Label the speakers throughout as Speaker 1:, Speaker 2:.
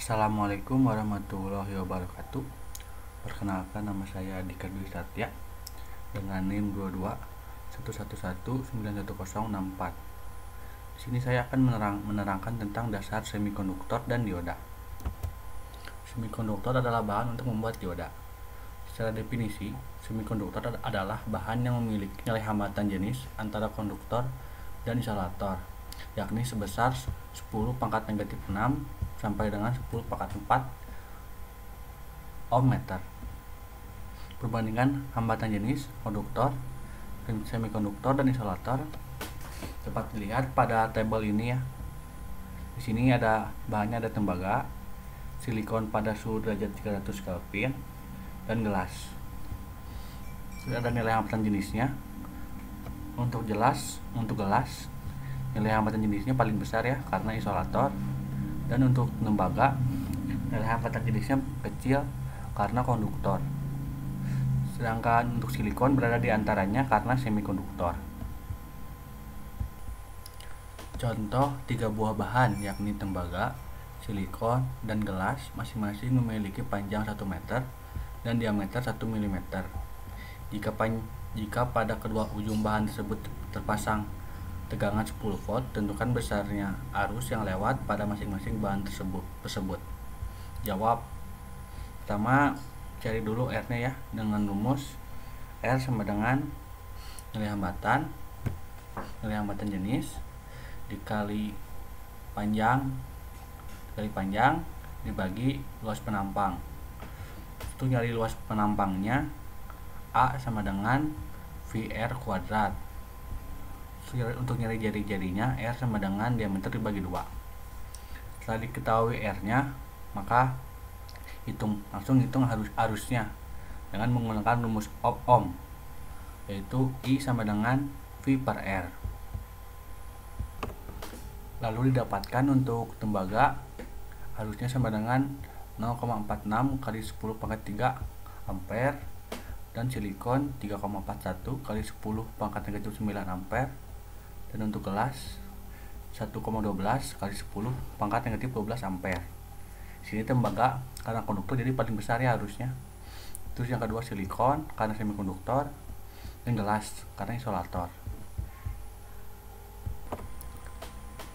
Speaker 1: Assalamualaikum warahmatullahi wabarakatuh. Perkenalkan, nama saya Dika Dwi Satya dengan NIM 2211191064. Di sini saya akan menerangkan tentang dasar semikonduktor dan dioda. Semikonduktor adalah bahan untuk membuat dioda. Secara definisi, semikonduktor adalah bahan yang memiliki nilai hambatan jenis antara konduktor dan isolator, yakni sebesar 10⁻⁻6 sampai dengan 10⁻⁴ ohm meter. Perbandingan hambatan jenis konduktor, semikonduktor dan isolator dapat dilihat pada tabel ini ya. Di sini ada bahannya, ada tembaga, silikon pada suhu derajat 300 Kelvin, dan gelas. Sudah ada nilai hambatan jenisnya. Untuk gelas nilai hambatan jenisnya paling besar ya, karena isolator. Dan untuk tembaga nilai hambatan jenisnya kecil karena konduktor. Sedangkan untuk silikon berada di antaranya karena semikonduktor. Contoh 3 buah bahan yakni tembaga, silikon, dan gelas masing-masing memiliki panjang 1 meter dan diameter 1 mm. Jika pada kedua ujung bahan tersebut terpasang tegangan 10 volt, tentukan besarnya arus yang lewat pada masing-masing bahan tersebut. Jawab. Pertama, cari dulu R-nya ya, dengan rumus R sama dengan nilai hambatan jenis dikali panjang dibagi luas penampang. Untuk nyari luas penampangnya, A sama dengan VR kuadrat. Untuk nyari jari-jarinya, R sama dengan diameter dibagi 2. Setelah diketahui R-nya, maka langsung hitung arusnya dengan menggunakan rumus ohm, yaitu I sama dengan V per R. Lalu didapatkan untuk tembaga, arusnya sama dengan 0,46 kali 10⁻³ ampere, dan silikon 3,41 kali 10⁻⁹ ampere, dan untuk gelas 1,12 kali 10⁻⁻12 ampere. Sini tembaga karena konduktor jadi paling besar ya arusnya. Terus yang kedua silikon karena semikonduktor, dan gelas karena isolator.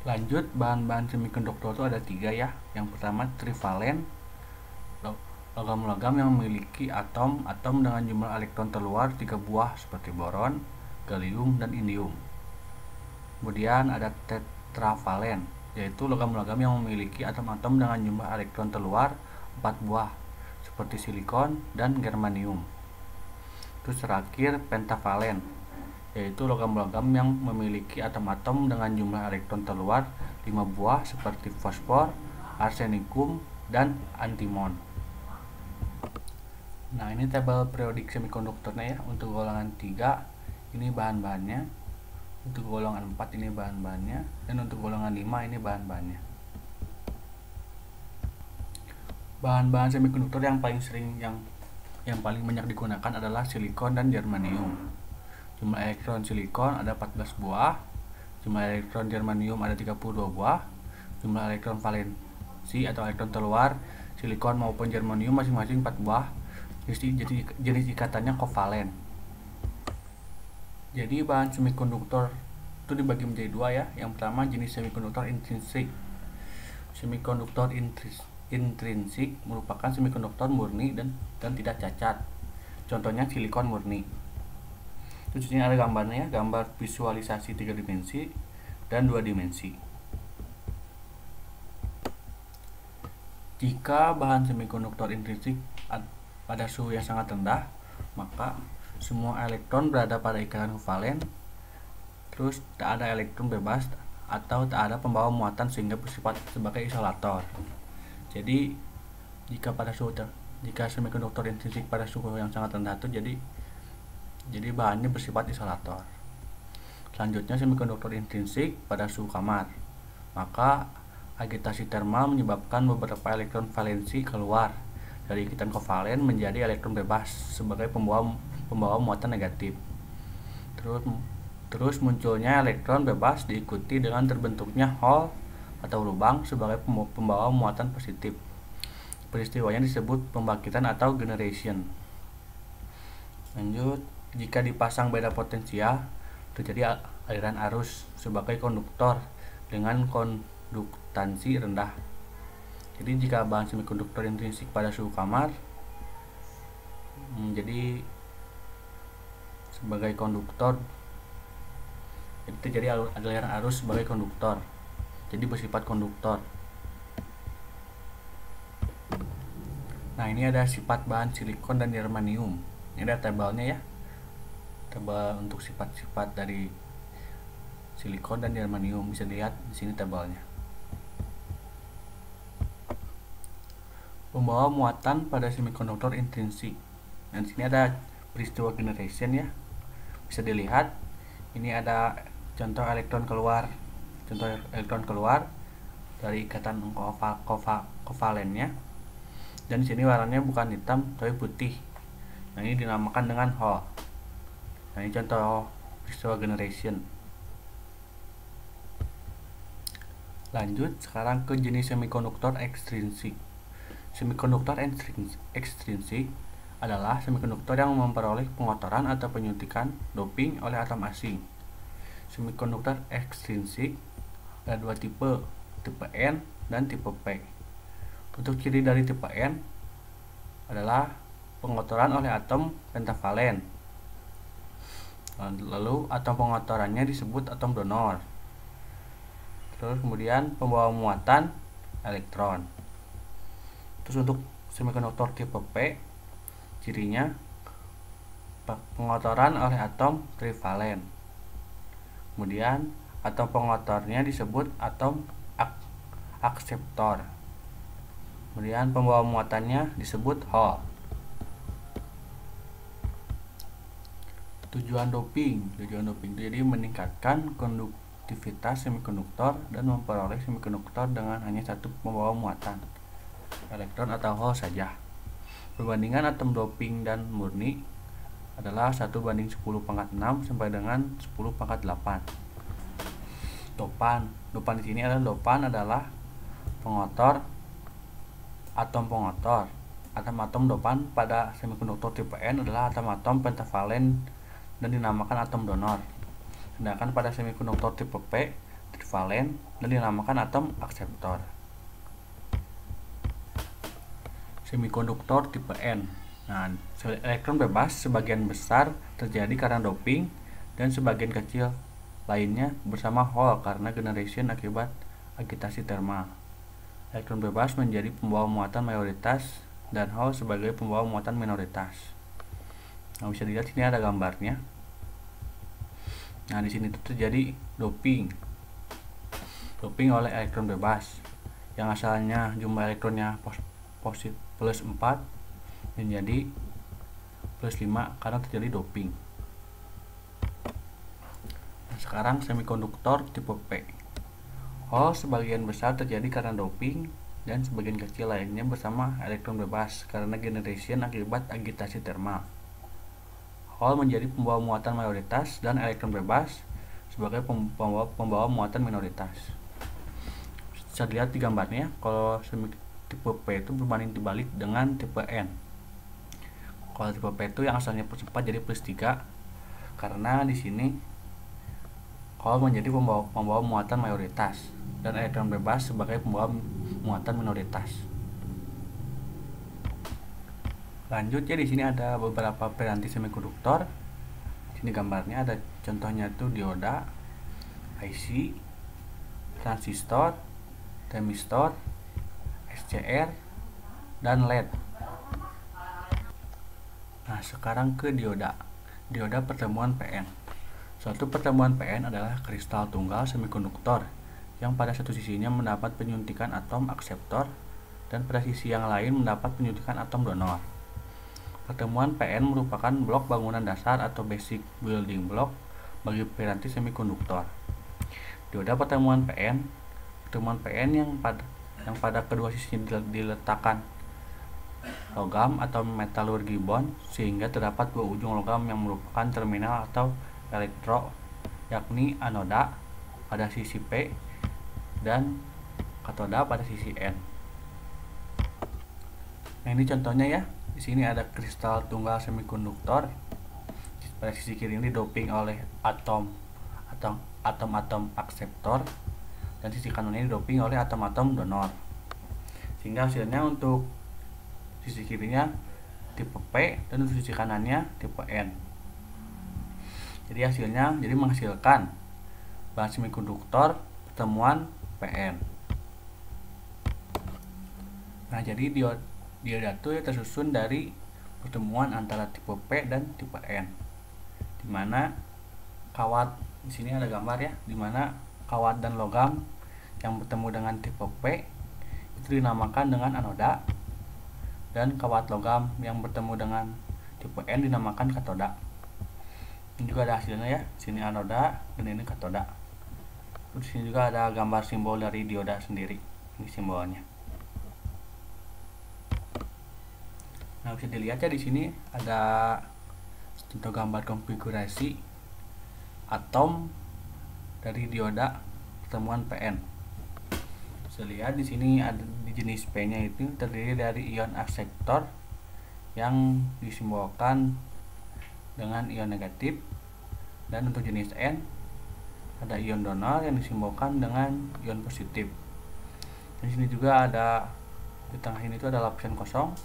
Speaker 1: Lanjut, bahan-bahan semikonduktor itu ada 3 ya. Yang pertama trivalen, logam-logam yang memiliki atom dengan jumlah elektron terluar 3 buah seperti boron, gallium, dan indium. Kemudian ada tetravalen, yaitu logam-logam yang memiliki atom-atom dengan jumlah elektron terluar 4 buah seperti silikon dan germanium. Terus terakhir pentavalen, yaitu logam-logam yang memiliki atom-atom dengan jumlah elektron terluar 5 buah seperti fosfor, arsenikum, dan antimon. Nah, ini tabel periodik semikonduktornya ya. Untuk golongan 3 ini bahan-bahannya, untuk golongan 4 ini bahan-bahannya, dan untuk golongan 5 ini bahan-bahannya. Bahan-bahan semikonduktor yang paling sering yang paling banyak digunakan adalah silikon dan germanium. Jumlah elektron silikon ada 14 buah, jumlah elektron germanium ada 32 buah. Jumlah elektron valensi atau elektron terluar silikon maupun germanium masing-masing 4 buah. Jenis ikatannya kovalen. Jadi bahan semikonduktor itu dibagi menjadi 2 ya. Yang pertama jenis semikonduktor intrinsik. Semikonduktor intrinsik merupakan semikonduktor murni dan tidak cacat. Contohnya silikon murni. Terus ini ada gambarnya ya, gambar visualisasi 3 dimensi dan 2 dimensi. Jika bahan semikonduktor intrinsik pada suhu yang sangat rendah, maka semua elektron berada pada ikatan kovalen, terus tak ada elektron bebas atau tak ada pembawa muatan sehingga bersifat sebagai isolator. Jadi jika semikonduktor intrinsik pada suhu yang sangat rendah itu jadi bahannya bersifat isolator. Selanjutnya semikonduktor intrinsik pada suhu kamar, maka agitasi termal menyebabkan beberapa elektron valensi keluar dari ikatan kovalen menjadi elektron bebas sebagai pembawa muatan negatif. Terus munculnya elektron bebas diikuti dengan terbentuknya hole atau lubang sebagai pembawa muatan positif. Peristiwanya disebut pembangkitan atau generation. Lanjut, jika dipasang beda potensial, terjadi aliran arus sebagai konduktor dengan konduktansi rendah. Jadi jika bahan semikonduktor intrinsik pada suhu kamar menjadi sebagai konduktor, jadi terjadi aliran arus sebagai konduktor, jadi bersifat konduktor. Nah, ini ada sifat bahan silikon dan germanium. Ini ada tabelnya ya, tabel untuk sifat-sifat dari silikon dan germanium, bisa dilihat di sini tabelnya. Pembawa muatan pada semikonduktor intrinsik. Nah, di sini ada peristiwa generation ya, bisa dilihat. Ini ada contoh elektron keluar, dari ikatan kovalennya. Dan di sini warnanya bukan hitam tapi putih. Nah, ini dinamakan dengan Hall. Nah, ini contoh peristiwa generation. Lanjut sekarang ke jenis semikonduktor ekstrinsik. Semikonduktor ekstrinsik adalah semikonduktor yang memperoleh pengotoran atau penyuntikan doping oleh atom asing. Semikonduktor ekstrinsik ada dua tipe, tipe N dan tipe P. Untuk ciri dari tipe N adalah pengotoran oleh atom pentavalen. Lalu atom pengotorannya disebut atom donor. Terus kemudian pembawa muatan elektron. Terus untuk semikonduktor tipe P, cirinya pengotoran oleh atom trivalen. Kemudian atom pengotornya disebut atom akseptor. Kemudian pembawa muatannya disebut Hall. Tujuan doping itu jadi meningkatkan konduktivitas semikonduktor dan memperoleh semikonduktor dengan hanya satu pembawa muatan, elektron atau Hall saja. Perbandingan atom doping dan murni adalah 1:10⁻⁶ sampai dengan 10⁻⁸. Dopan di sini adalah pengotor, atom pengotor. Atom-atom dopan pada semikonduktor tipe N adalah atom-atom pentavalen dan dinamakan atom donor. Sedangkan pada semikonduktor tipe P, trivalen dan dinamakan atom akseptor. Semikonduktor tipe N. Nah, elektron bebas sebagian besar terjadi karena doping dan sebagian kecil lainnya bersama Hall karena generation akibat agitasi termal. Elektron bebas menjadi pembawa muatan mayoritas dan Hall sebagai pembawa muatan minoritas. Nah, bisa dilihat sini ada gambarnya. Nah, di sini terjadi doping oleh elektron bebas yang asalnya jumlah elektronnya positif plus 4 menjadi plus 5 karena terjadi doping. Nah, sekarang semikonduktor tipe P. Hall sebagian besar terjadi karena doping dan sebagian kecil lainnya bersama elektron bebas karena generation akibat agitasi termal. Hall menjadi pembawa muatan mayoritas dan elektron bebas sebagai pembawa muatan minoritas. Bisa dilihat di gambarnya, kalau tipe P itu berbanding dibalik dengan tipe N. Kalau tipe P itu yang asalnya plus 4 jadi plus 3 karena di sini Hall menjadi pembawa muatan mayoritas dan elektron bebas sebagai pembawa muatan minoritas. Lanjut ya, di sini ada beberapa piranti semikonduktor. Di sini gambarnya ada contohnya itu dioda, IC, transistor, thermistor, SCR, dan LED. Nah, sekarang ke dioda. Dioda pertemuan PN. Suatu pertemuan PN adalah kristal tunggal semikonduktor yang pada satu sisinya mendapat penyuntikan atom akseptor dan pada sisi yang lain mendapat penyuntikan atom donor. Pertemuan PN merupakan blok bangunan dasar atau basic building block bagi piranti semikonduktor. Dioda pertemuan PN yang pada kedua sisinya diletakkan logam atau metalurgi bond sehingga terdapat dua ujung logam yang merupakan terminal atau elektro, yakni anoda pada sisi P dan katoda pada sisi N. Nah, ini contohnya ya. Di sini ada kristal tunggal semikonduktor. Pada sisi kiri ini doping oleh atom-atom akseptor, dan sisi kanan ini doping oleh atom-atom donor. Sehingga hasilnya untuk sisi kirinya tipe P dan untuk sisi kanannya tipe N. Jadi hasilnya menghasilkan bahan semikonduktor pertemuan Pn. Nah, jadi dioda itu tersusun dari pertemuan antara tipe P dan tipe N, dimana kawat, di sini ada gambar ya, dimana kawat dan logam yang bertemu dengan tipe P itu dinamakan dengan anoda, dan kawat logam yang bertemu dengan tipe N dinamakan katoda. Ini juga ada hasilnya ya, sini anoda dan ini katoda. Terus sini juga ada gambar simbol dari dioda sendiri, ini simbolnya. Nah, bisa dilihat ya, di sini ada contoh gambar konfigurasi atom dari dioda pertemuan Pn. Bisa lihat di sini ada di jenis P-nya itu terdiri dari ion akseptor yang disimbolkan dengan ion negatif, dan untuk jenis N ada ion donor yang disimbolkan dengan ion positif. Di sini juga ada, di tengah ini itu ada lapisan kosong.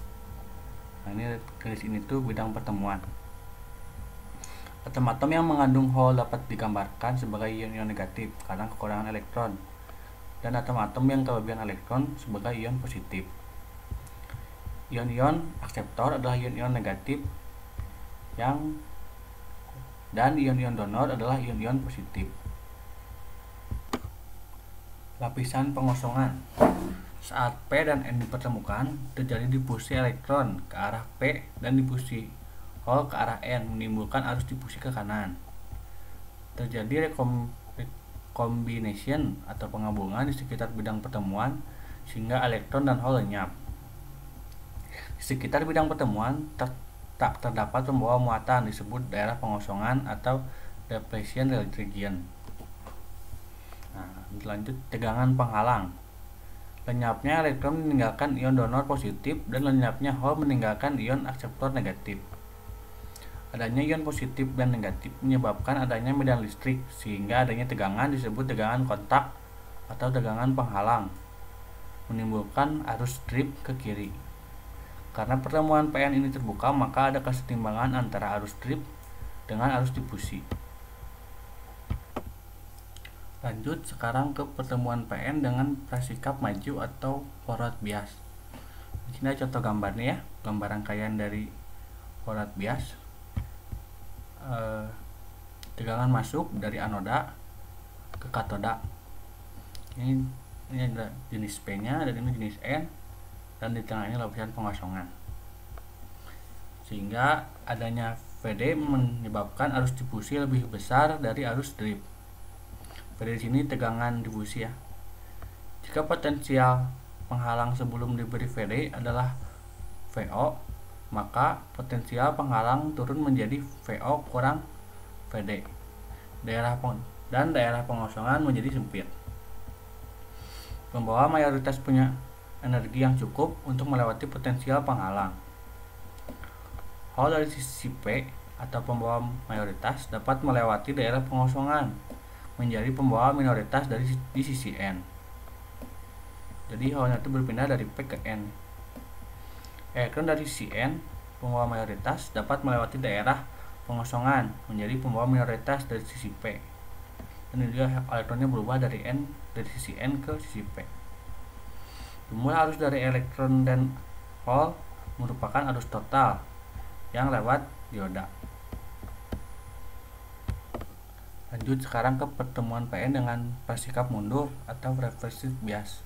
Speaker 1: Nah, ini garis ini tuh bidang pertemuan. Atom-atom yang mengandung hole dapat digambarkan sebagai ion-ion negatif karena kekurangan elektron, dan atom-atom yang kelebihan elektron sebagai ion positif. Ion-ion akseptor adalah ion-ion negatif dan ion-ion donor adalah ion-ion positif. Lapisan pengosongan. Saat P dan N dipertemukan, terjadi difusi elektron ke arah P dan difusi hole ke arah N, menimbulkan arus difusi ke kanan. Terjadi recombination atau penggabungan di sekitar bidang pertemuan sehingga elektron dan hole lenyap. Di sekitar bidang pertemuan tak terdapat pembawa muatan, disebut daerah pengosongan atau depletion region. Nah, lanjut tegangan penghalang. Lenyapnya elektron meninggalkan ion donor positif dan lenyapnya hole meninggalkan ion akseptor negatif. Adanya ion positif dan negatif menyebabkan adanya medan listrik, sehingga adanya tegangan disebut tegangan kontak atau tegangan penghalang, menimbulkan arus strip ke kiri. Karena pertemuan Pn ini terbuka, maka ada kesetimbangan antara arus strip dengan arus difusi. Lanjut sekarang ke pertemuan Pn dengan prasikap maju atau forward bias. Di sini ada contoh gambarnya ya, gambar rangkaian dari forward bias. Tegangan masuk dari anoda ke katoda. Ini ada jenis P-nya dan ini jenis N, dan di tengah ini lapisan pengosongan. Sehingga adanya VD menyebabkan arus difusi lebih besar dari arus drip. Pada sini tegangan difusi ya. Jika potensial penghalang sebelum diberi VD adalah VO, maka potensial penghalang turun menjadi VO kurang VD. Daerah pengosongan menjadi sempit. Pembawa mayoritas punya energi yang cukup untuk melewati potensial penghalang. Hole dari sisi P atau pembawa mayoritas dapat melewati daerah pengosongan menjadi pembawa minoritas di sisi N. Jadi hole itu berpindah dari P ke N. Elektron dari sisi N, pembawa mayoritas, dapat melewati daerah pengosongan menjadi pembawa minoritas dari sisi P. Dan juga elektronnya berubah dari sisi N ke sisi P. Jumlah arus dari elektron dan hole merupakan arus total yang lewat dioda. Lanjut sekarang ke pertemuan Pn dengan prasikap mundur atau reversive bias.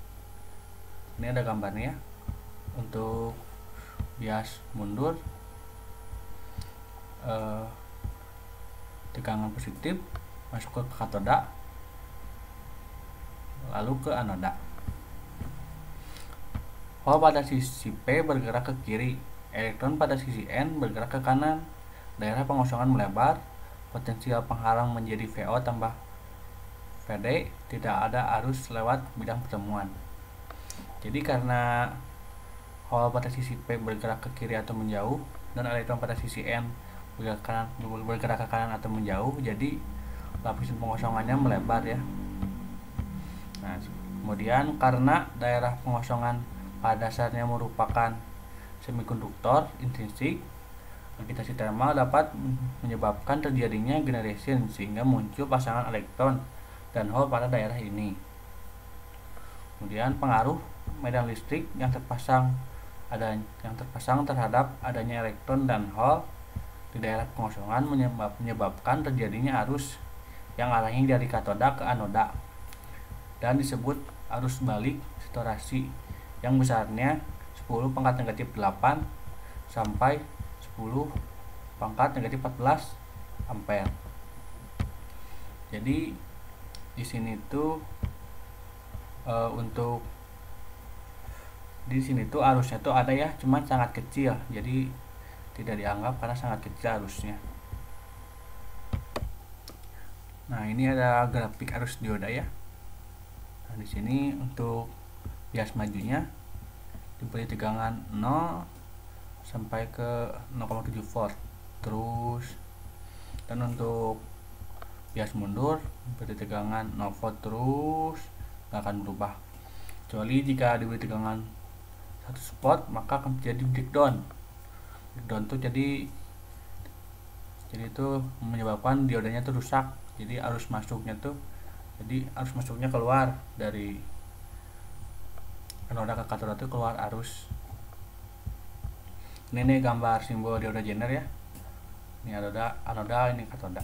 Speaker 1: Ini ada gambarnya ya. Untuk bias mundur, tegangan positif masuk ke katoda lalu ke anoda. Hole pada sisi P bergerak ke kiri, elektron pada sisi N bergerak ke kanan. Daerah pengosongan melebar, potensial penghalang menjadi VO tambah VD, tidak ada arus lewat bidang pertemuan. Jadi karena hole pada sisi P bergerak ke kiri atau menjauh, dan elektron pada sisi N bergerak ke kanan atau menjauh. Jadi lapisan pengosongannya melebar ya. Nah, kemudian karena daerah pengosongan pada dasarnya merupakan semikonduktor intrinsik, aktivasi thermal dapat menyebabkan terjadinya generation sehingga muncul pasangan elektron dan hole pada daerah ini. Kemudian pengaruh medan listrik yang terpasang terhadap adanya elektron dan hole di daerah pengosongan menyebabkan terjadinya arus yang arahnya dari katoda ke anoda dan disebut arus balik saturasi yang besarnya 10 pangkat negatif 8 sampai 10 pangkat negatif 14 ampere. Jadi di sini tuh untuk di sini tuh arusnya tuh ada ya, cuman sangat kecil, jadi tidak dianggap karena sangat kecil arusnya. Nah, ini ada grafik arus dioda ya. Nah, di sini untuk bias majunya diberi tegangan 0 sampai ke 0,7 volt. Terus dan untuk bias mundur diberi tegangan 0 volt terus, nggak akan berubah. Kecuali jika diberi tegangan 1 spot maka akan terjadi breakdown. Breakdown tuh jadi itu menyebabkan diodanya tuh rusak. Jadi arus masuknya keluar dari anoda ke katoda tuh keluar arus. Ini nih gambar simbol dioda Jenner ya. Ini anoda, ini katoda.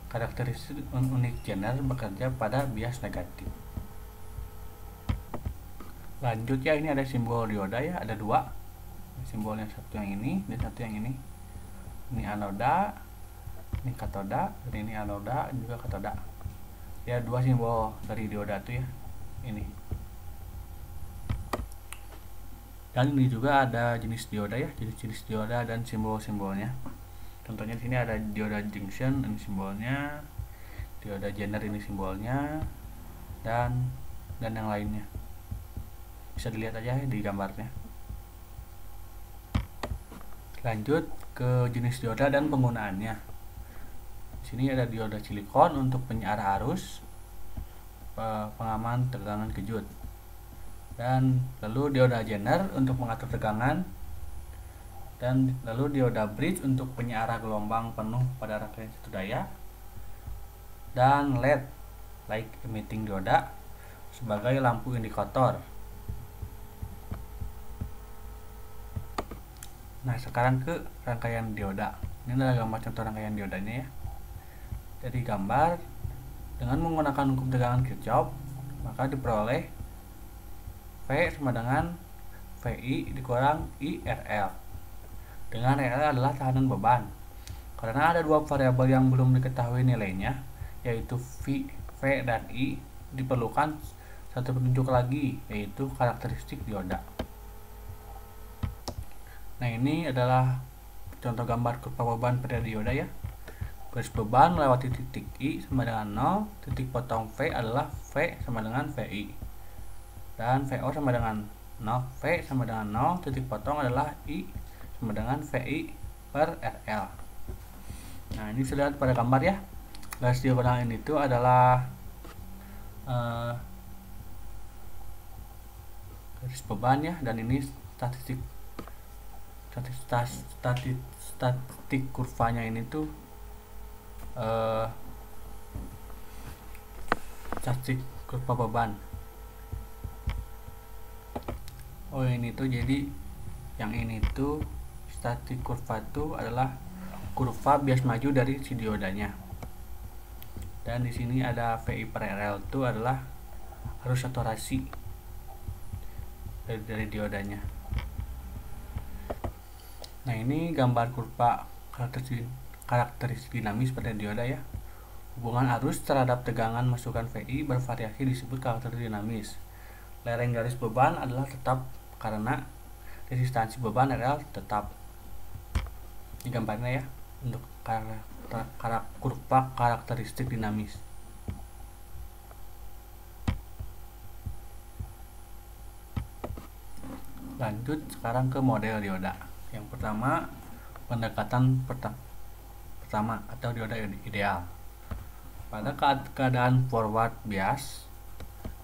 Speaker 1: Karakteristik unik Jenner bekerja pada bias negatif. Lanjut ya, ini ada simbol dioda ya, ada dua. Simbolnya satu yang ini dan satu yang ini. Ini anoda, ini katoda, dan ini anoda juga katoda. Ya, dua simbol dari dioda tuh ya. Ini. Dan ini juga ada jenis dioda ya, jenis dioda dan simbol-simbolnya. Contohnya di sini ada dioda junction, ini simbolnya, dioda Jenner ini simbolnya, dan yang lainnya. Bisa dilihat aja di gambarnya. Lanjut ke jenis dioda dan penggunaannya. Di sini ada dioda silikon untuk penyiar arus, pengaman tegangan kejut. Dan lalu dioda Jenner untuk mengatur tegangan, dan lalu dioda bridge untuk penyiar gelombang penuh pada rangkaian satu daya, dan LED light emitting dioda sebagai lampu indikator. Nah, sekarang ke rangkaian dioda. Ini adalah gambar contoh rangkaian diodanya ya. Dari gambar, dengan menggunakan hukum tegangan Kirchhoff, maka diperoleh V sama dengan VI dikurang IRL. Dengan RL adalah tahanan beban. Karena ada dua variabel yang belum diketahui nilainya, yaitu V dan I, diperlukan satu petunjuk lagi, yaitu karakteristik dioda. Nah, ini adalah contoh gambar kurva beban pada dioda ya. Garis beban melewati titik I sama dengan 0, titik potong V adalah V sama dengan VI. Dan VO sama dengan 0, V sama dengan 0, titik potong adalah I sama dengan VI per RL. Nah, ini bisa lihat pada gambar ya. Garis diagonal ini itu adalah garis beban ya, dan ini statistik kurvanya ini tuh statistik kurva beban. Oh, ini tuh jadi yang ini tuh statistik kurva tuh adalah kurva bias maju dari si diodanya. Dan di sini ada VI per RL itu adalah arus saturasi dari diodanya. Nah, ini gambar kurva karakteristik dinamis pada dioda ya. Hubungan arus terhadap tegangan masukan VI bervariasi disebut karakteristik dinamis. Lereng garis beban adalah tetap karena resistansi beban RL tetap. Ini gambarnya ya untuk kurva karakteristik dinamis. Lanjut sekarang ke model dioda. Yang pertama, pendekatan pertama atau dioda ideal. Pada keadaan forward bias,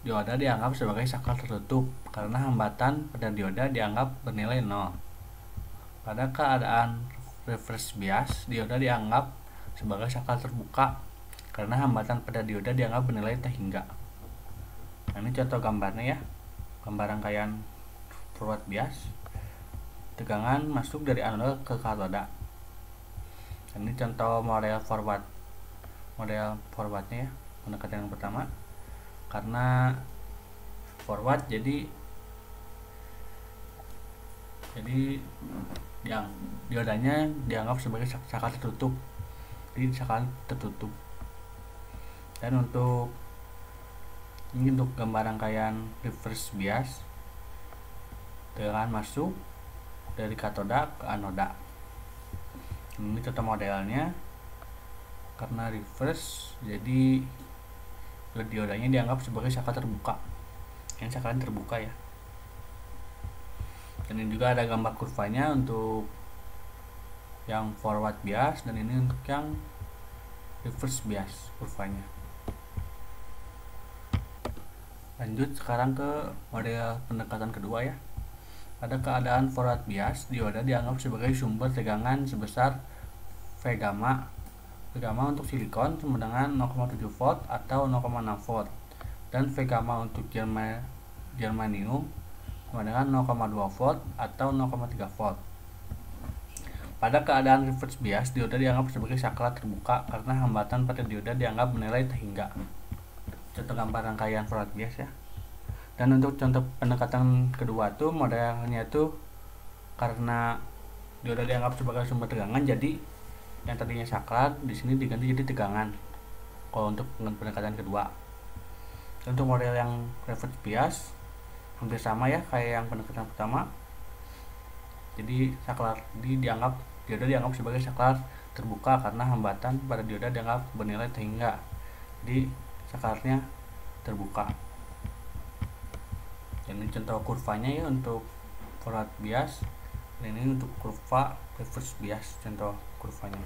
Speaker 1: dioda dianggap sebagai saklar tertutup karena hambatan pada dioda dianggap bernilai 0. Pada keadaan reverse bias, dioda dianggap sebagai saklar terbuka karena hambatan pada dioda dianggap bernilai T hingga. Nah, ini contoh gambarnya ya. Gambar rangkaian forward bias. Tegangan masuk dari anoda ke katoda. Ini contoh model forwardnya ya, pendekatan yang pertama. Karena forward jadi yang diodanya dianggap sebagai saklar tertutup. Jadi saklar tertutup. Dan untuk gambar rangkaian reverse bias, tegangan masuk dari katoda ke anoda. Ini contoh modelnya. Karena reverse jadi diodanya dianggap sebagai saklar terbuka. Yang saklar terbuka ya. Dan ini juga ada gambar kurvanya untuk yang forward bias dan ini untuk yang reverse bias kurvanya. Lanjut sekarang ke model pendekatan kedua ya. Pada keadaan forward bias, dioda dianggap sebagai sumber tegangan sebesar V gamma. V gamma untuk silikon sama dengan 0,7 volt atau 0,6 volt dan V gamma untuk germanium sama dengan 0,2 volt atau 0,3 volt. Pada keadaan reverse bias, dioda dianggap sebagai saklar terbuka karena hambatan pada dioda dianggap bernilai T hingga. Contoh gambar rangkaian forward bias ya. Dan untuk contoh pendekatan kedua tuh modelnya tuh karena dioda dianggap sebagai sumber tegangan, jadi yang tadinya saklar di sini diganti jadi tegangan. Kalau untuk pendekatan kedua. Untuk model yang reverse bias hampir sama ya kayak yang pendekatan pertama. Jadi dioda dianggap sebagai saklar terbuka karena hambatan pada dioda dianggap bernilai T hingga. Jadi saklarnya terbuka. Ini contoh kurvanya ya untuk forward bias dan ini untuk kurva reverse bias, contoh kurvanya.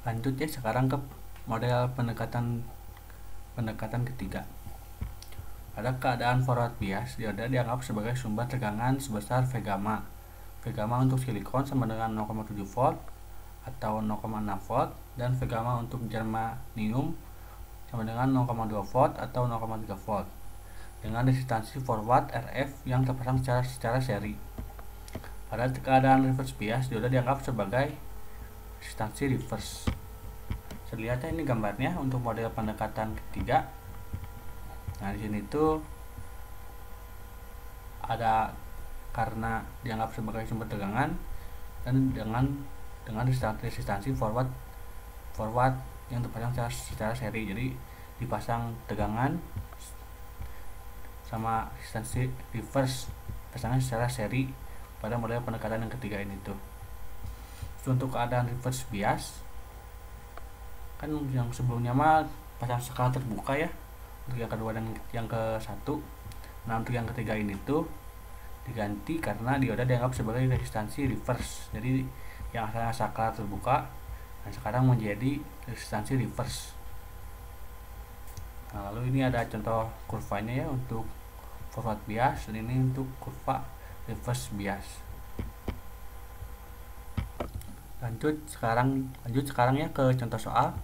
Speaker 1: Lanjut ya sekarang ke model pendekatan ketiga. Pada keadaan forward bias, dioda dianggap sebagai sumber tegangan sebesar V gamma. V gamma untuk silikon sama dengan 0,7 volt atau 0,6 volt dan V gamma untuk germanium sama dengan 0,2 volt atau 0,3 volt dengan resistansi forward RF yang terpasang secara seri. Pada keadaan reverse bias, dioda dianggap sebagai resistansi reverse. Bisa lihat ya ini gambarnya untuk model pendekatan ketiga. Nah, di sini tuh ada karena dianggap sebagai sumber tegangan dan dengan resistansi forward yang terpasang secara seri. Jadi dipasang tegangan sama resistansi reverse pasangan secara seri pada model pendekatan yang ketiga ini tuh. Untuk keadaan reverse bias kan yang sebelumnya mah pasang saklar terbuka ya untuk yang kedua dan yang ke satu. Nah, untuk yang ketiga ini tuh diganti karena dioda dianggap sebagai resistansi reverse. Jadi yang asalnya saklar terbuka dan sekarang menjadi resistansi reverse. Nah, lalu ini ada contoh kurvanya ya untuk forward bias dan ini untuk kurva reverse bias. Lanjut sekarang ya ke contoh soal.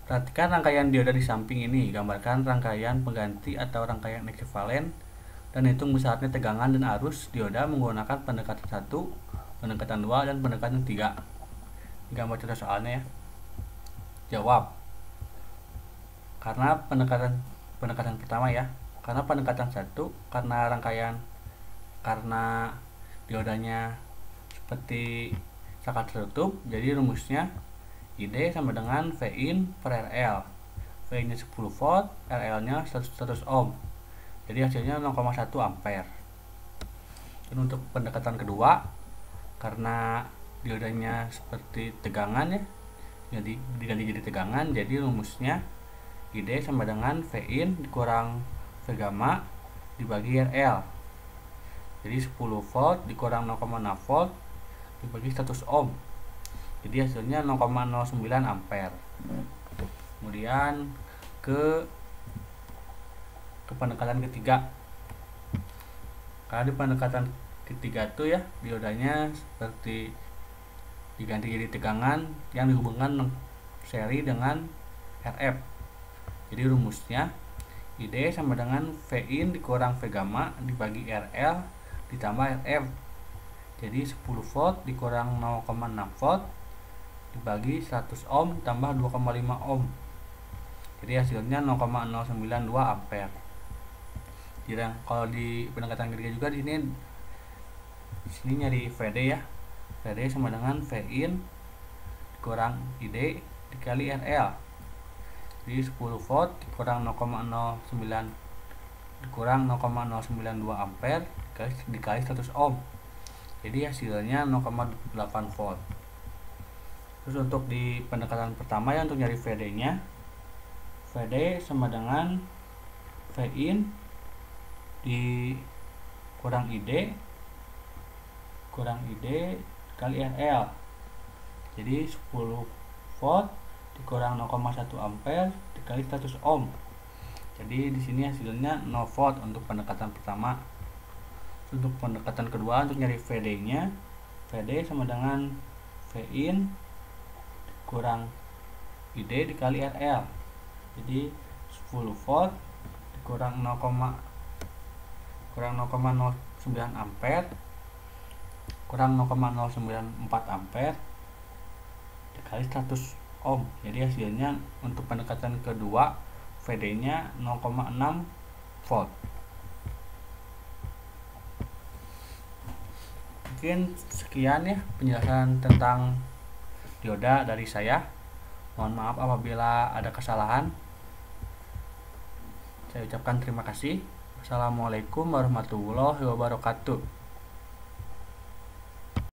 Speaker 1: Perhatikan rangkaian dioda di samping ini. Gambarkan rangkaian pengganti atau rangkaian ekivalen dan hitung besarnya tegangan dan arus dioda menggunakan pendekatan 1, pendekatan 2 dan pendekatan 3. Gambar contoh soalnya ya. Jawab. Karena pendekatan pertama ya. Karena pendekatan 1 karena diodanya seperti saklar tertutup, jadi rumusnya ID sama dengan V in per RL. V nya 10 volt, RL nya 100 ohm. Jadi hasilnya 0,1 ampere. Dan untuk pendekatan kedua, karena diodanya seperti tegangan ya, jadi diganti jadi tegangan, jadi rumusnya ID sama dengan V in dikurang V gamma dibagi RL. Jadi 10 volt dikurang 0,6 volt dibagi 100 ohm. Jadi hasilnya 0,09 ampere. Kemudian ke pendekatan ketiga. Karena di pendekatan ketiga tuh ya, diodanya seperti diganti jadi tegangan yang dihubungkan seri dengan RF. Jadi rumusnya ID sama dengan V in dikurang V gamma dibagi RL ditambah RF. Jadi 10 volt dikurang 0,6 volt dibagi 100 ohm tambah 2,5 ohm. Jadi hasilnya 0,092 ampere. Jadi kalau di pendekatan ketiga juga di sini nyari VD ya. VD sama dengan V in dikurang ID dikali RL. Jadi 10 volt dikurang 0,09 dikurang 0,092 ampere dikali 100 ohm. Jadi hasilnya 0,8 volt. Terus untuk di pendekatan pertama ya, untuk nyari VD nya, VD sama dengan V in dikurang ID kali RL. Jadi 10 volt dikurang 0,1 ampere dikali 100 ohm. Jadi di sini hasilnya 0 volt untuk pendekatan pertama. Untuk pendekatan kedua, untuk nyari VD nya, VD sama dengan V in kurang ID dikali RL. Jadi 10 volt dikurang 0,09 ampere kurang 0,094 ampere dikali 100 ohm. Jadi hasilnya untuk pendekatan kedua VD nya 0,6 volt. Mungkin sekian ya penjelasan tentang dioda dari saya. Mohon maaf apabila ada kesalahan. Saya ucapkan terima kasih. Wassalamualaikum warahmatullahi wabarakatuh.